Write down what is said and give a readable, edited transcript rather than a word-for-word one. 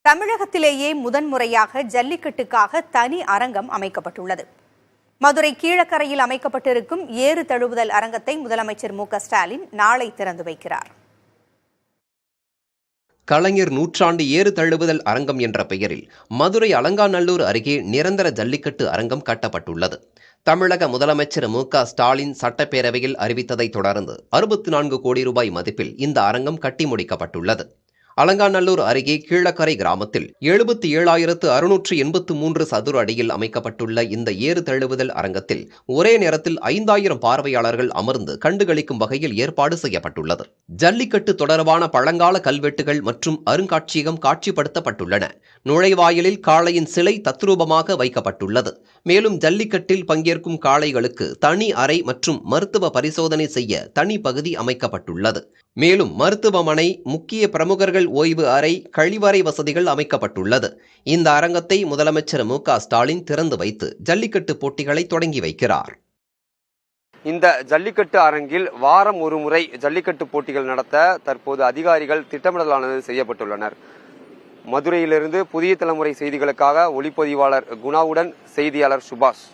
தமிழகத்திலேயே முதன்முறையாக ஜல்லிக்கட்டுக்காக தனி அரங்கம் அமைக்கப்பட்டுள்ளது. மதுரை கீழக்கரையில் அமைக்கப்பட்டிருக்கும் ஏறு தழுவுதல் அரங்கத்தை முதலமைச்சர் மு.க.ஸ்டாலின் நாளை திறந்து வைக்கிறார். கலைஞர் நூற்றாண்டு ஏறு தழுவுதல் அரங்கம் என்ற பெயரில் மதுரை அலங்காநல்லூர் அருகே நிரந்தர ஜல்லிக்கட்டு அரங்கம் கட்டப்பட்டுள்ளது. தமிழக முதலமைச்சர் மு.க.ஸ்டாலின் சட்டப்பேரவையில் அறிவித்ததை தொடர்ந்து 64 கோடி ரூபாய் மதிப்பில் இந்த அரங்கம் கட்டி முடிக்கப்பட்டுள்ளது. அலங்காநல்லூர் அருகே கீழக்கரை கிராமத்தில் 77,683 சதுர அடியில் அமைக்கப்பட்டுள்ள இந்த ஏறு தழுவுதல் அரங்கத்தில் ஒரே நேரத்தில் 5,000 பார்வையாளர்கள் அமர்ந்து கண்டுகளிக்கும் வகையில் ஏற்பாடு செய்யப்பட்டுள்ளது. ஜல்லிக்கட்டு தொடர்பான பழங்கால கல்வெட்டுகள் மற்றும் அருங்காட்சியகம் காட்சிப்படுத்தப்பட்டுள்ளன. நுழைவாயிலில் காளையின் சிலை தத்ரூபமாக வைக்கப்பட்டுள்ளது. மேலும் ஜல்லிக்கட்டில் பங்கேற்கும் காளைகளுக்கு தனி அறை மற்றும் மருத்துவ பரிசோதனை செய்ய தனி பகுதி அமைக்கப்பட்டுள்ளது. மேலும் மருத்துவமனை, முக்கிய பிரமுகர்கள் ஓய்வு அறை, கழிவறை வசதிகள் அமைக்கப்பட்டுள்ளது. இந்த அரங்கத்தை முதலமைச்சர் மு.க.ஸ்டாலின் திறந்து வைத்து ஜல்லிக்கட்டு போட்டிகளை தொடங்கி வைக்கிறார். இந்த ஜல்லிக்கட்டு அரங்கில் வாரம் ஒரு முறை ஜல்லிக்கட்டு போட்டிகள் நடத்த தற்போது அதிகாரிகள் திட்டமிடலானது செய்யப்பட்டுள்ளனர். மதுரையிலிருந்து புதிய தலைமுறை செய்திகளுக்காக ஒளிப்பதிவாளர் குணாவுடன் செய்தியாளர் சுபாஷ்.